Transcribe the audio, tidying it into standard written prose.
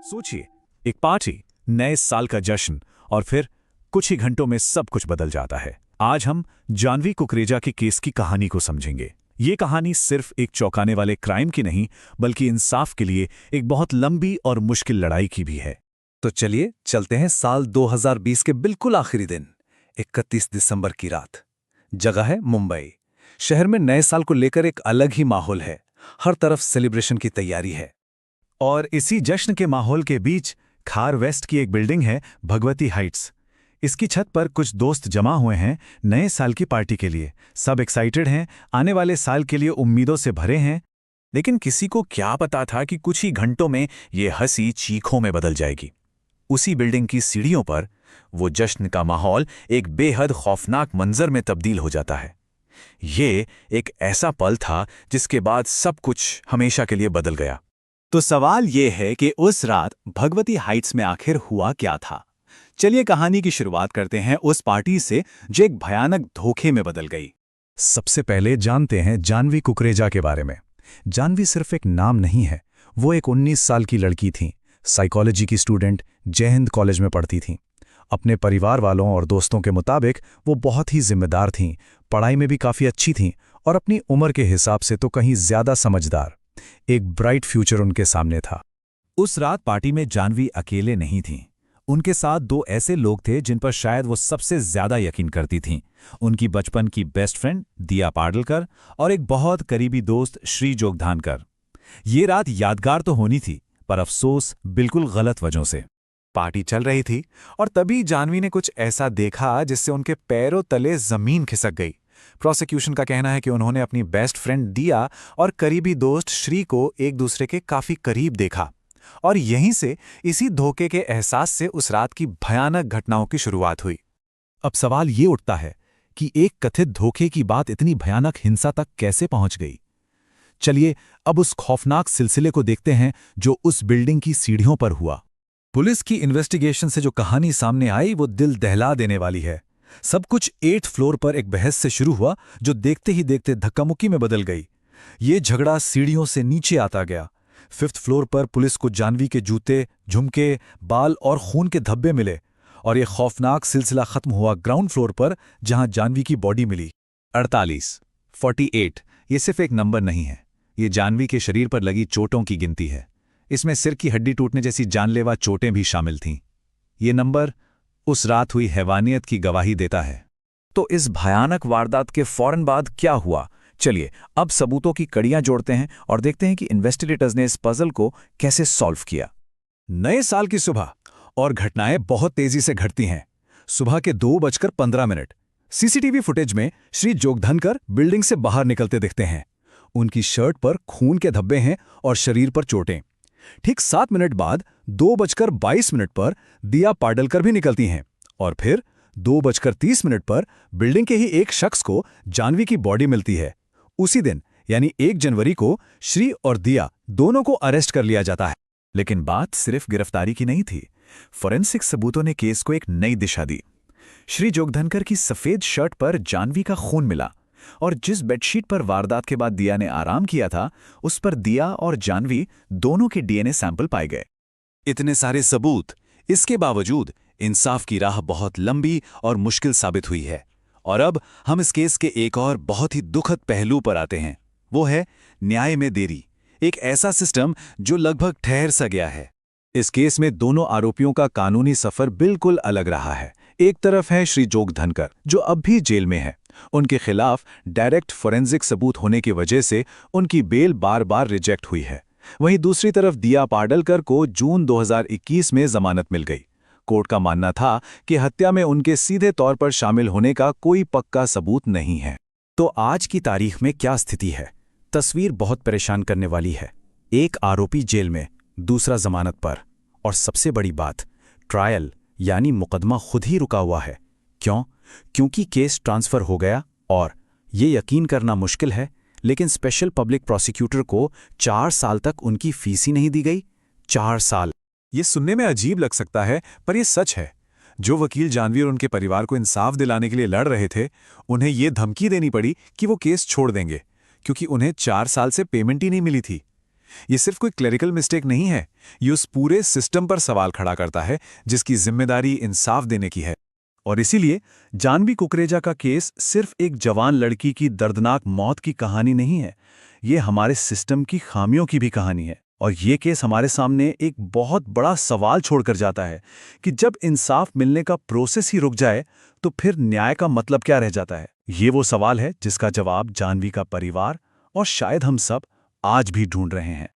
सोचिए, एक पार्टी, नए साल का जश्न और फिर कुछ ही घंटों में सब कुछ बदल जाता है। आज हम जानवी कुकरेजा के केस की कहानी को समझेंगे। ये कहानी सिर्फ एक चौंकाने वाले क्राइम की नहीं, बल्कि इंसाफ के लिए एक बहुत लंबी और मुश्किल लड़ाई की भी है। तो चलिए चलते हैं साल 2020 के बिल्कुल आखिरी दिन, 31 दिसंबर की रात। जगह है मुंबई। शहर में नए साल को लेकर एक अलग ही माहौल है। हर तरफ सेलिब्रेशन की तैयारी है। और इसी जश्न के माहौल के बीच खार वेस्ट की एक बिल्डिंग है, भगवती हाइट्स। इसकी छत पर कुछ दोस्त जमा हुए हैं नए साल की पार्टी के लिए। सब एक्साइटेड हैं, आने वाले साल के लिए उम्मीदों से भरे हैं। लेकिन किसी को क्या पता था कि कुछ ही घंटों में ये हंसी चीखों में बदल जाएगी। उसी बिल्डिंग की सीढ़ियों पर वो जश्न का माहौल एक बेहद खौफनाक मंजर में तब्दील हो जाता है। ये एक ऐसा पल था जिसके बाद सब कुछ हमेशा के लिए बदल गया। तो सवाल ये है कि उस रात भगवती हाइट्स में आखिर हुआ क्या था। चलिए कहानी की शुरुआत करते हैं उस पार्टी से जो एक भयानक धोखे में बदल गई। सबसे पहले जानते हैं जानवी कुकरेजा के बारे में। जानवी सिर्फ एक नाम नहीं है, वो एक 19 साल की लड़की थी। साइकोलॉजी की स्टूडेंट, जय हिंद कॉलेज में पढ़ती थी। अपने परिवार वालों और दोस्तों के मुताबिक वो बहुत ही जिम्मेदार थीं, पढ़ाई में भी काफ़ी अच्छी थीं और अपनी उम्र के हिसाब से तो कहीं ज़्यादा समझदार। एक ब्राइट फ्यूचर उनके सामने था। उस रात पार्टी में जानवी अकेले नहीं थीं। उनके साथ दो ऐसे लोग थे जिन पर शायद वो सबसे ज्यादा यकीन करती थीं। उनकी बचपन की बेस्ट फ्रेंड दिया पाडलकर और एक बहुत करीबी दोस्त श्री जोगधानकर। ये रात यादगार तो होनी थी, पर अफसोस बिल्कुल गलत वजहों से। पार्टी चल रही थी और तभी जानवी ने कुछ ऐसा देखा जिससे उनके पैरों तले जमीन खिसक गई। प्रोसिक्यूशन का कहना है कि उन्होंने अपनी बेस्ट फ्रेंड दिया और करीबी दोस्त श्री को एक दूसरे के काफी करीब देखा, और यहीं से इसी धोखे के एहसास से उस रात की भयानक घटनाओं की शुरुआत हुई। अब सवाल ये उठता है कि एक कथित धोखे की बात इतनी भयानक हिंसा तक कैसे पहुंच गई। चलिए अब उस खौफनाक सिलसिले को देखते हैं जो उस बिल्डिंग की सीढ़ियों पर हुआ। पुलिस की इन्वेस्टिगेशन से जो कहानी सामने आई वो दिल दहला देने वाली है। सब कुछ 8th फ्लोर पर एक बहस से शुरू हुआ जो देखते ही देखते धक्कामुक्की में बदल गई। ये झगड़ा सीढ़ियों से नीचे आता गया। 5th फ्लोर पर पुलिस को जानवी के जूते, झुमके, बाल और खून के धब्बे मिले, और ये खौफनाक सिलसिला खत्म हुआ ग्राउंड फ्लोर पर जहां जानवी की बॉडी मिली। 48, 48 ये सिर्फ एक नंबर नहीं है, ये जानवी के शरीर पर लगी चोटों की गिनती है। इसमें सिर की हड्डी टूटने जैसी जानलेवा चोटें भी शामिल थीं। ये नंबर उस रात हुई हैवानियत की गवाही देता है। तो इस भयानक वारदात के फौरन बाद क्या हुआ? चलिए अब सबूतों की कड़ियां जोड़ते हैं और देखते हैं कि इन्वेस्टिगेटर्स ने इस पजल को कैसे सॉल्व किया। नए साल की सुबह, और घटनाएं बहुत तेजी से घटती हैं। सुबह के 2:15 सीसीटीवी फुटेज में श्री जोगधनकर बिल्डिंग से बाहर निकलते दिखते हैं। उनकी शर्ट पर खून के धब्बे हैं और शरीर पर चोटें। ठीक 7 मिनट बाद 2:22 पर दिया पाडलकर भी निकलती हैं, और फिर 2:30 पर बिल्डिंग के ही एक शख्स को जानवी की बॉडी मिलती है। उसी दिन यानी 1 जनवरी को श्री और दिया दोनों को अरेस्ट कर लिया जाता है। लेकिन बात सिर्फ गिरफ्तारी की नहीं थी। फोरेंसिक सबूतों ने केस को एक नई दिशा दी। श्री जोगधनकर की सफेद शर्ट पर जानवी का खून मिला, और जिस बेडशीट पर वारदात के बाद दिया ने आराम किया था उस पर दिया और जानवी दोनों के डीएनए सैंपल पाए गए। इतने सारे सबूत, इसके बावजूद इंसाफ की राह बहुत लंबी और मुश्किल साबित हुई है। और अब हम इस केस के एक और बहुत ही दुखद पहलू पर आते हैं। वो है न्याय में देरी। एक ऐसा सिस्टम जो लगभग ठहर सा गया है। इस केस में दोनों आरोपियों का कानूनी सफर बिल्कुल अलग रहा है। एक तरफ है श्री जोगधनकर जो अब भी जेल में है। उनके खिलाफ डायरेक्ट फोरेंसिक सबूत होने की वजह से उनकी बेल बार बार रिजेक्ट हुई है। वहीं दूसरी तरफ दिया पाडलकर को जून 2021 में जमानत मिल गई। कोर्ट का मानना था कि हत्या में उनके सीधे तौर पर शामिल होने का कोई पक्का सबूत नहीं है। तो आज की तारीख में क्या स्थिति है? तस्वीर बहुत परेशान करने वाली है। एक आरोपी जेल में, दूसरा जमानत पर, और सबसे बड़ी बात, ट्रायल यानी मुकदमा खुद ही रुका हुआ है। क्यों? क्योंकि केस ट्रांसफर हो गया। और ये यकीन करना मुश्किल है, लेकिन स्पेशल पब्लिक प्रोसिक्यूटर को 4 साल तक उनकी फीस ही नहीं दी गई। 4 साल। ये सुनने में अजीब लग सकता है, पर यह सच है। जो वकील जानवी और उनके परिवार को इंसाफ दिलाने के लिए लड़ रहे थे, उन्हें यह धमकी देनी पड़ी कि वो केस छोड़ देंगे, क्योंकि उन्हें 4 साल से पेमेंट ही नहीं मिली थी। ये सिर्फ कोई क्लरिकल मिस्टेक नहीं है, ये उस पूरे सिस्टम पर सवाल खड़ा करता है जिसकी जिम्मेदारी इंसाफ देने की है। और इसीलिए जानवी कुकरेजा का केस सिर्फ एक जवान लड़की की दर्दनाक मौत की कहानी नहीं है, ये हमारे सिस्टम की खामियों की भी कहानी है। और ये केस हमारे सामने एक बहुत बड़ा सवाल छोड़कर जाता है कि जब इंसाफ मिलने का प्रोसेस ही रुक जाए तो फिर न्याय का मतलब क्या रह जाता है। ये वो सवाल है जिसका जवाब जानवी का परिवार और शायद हम सब आज भी ढूंढ रहे हैं।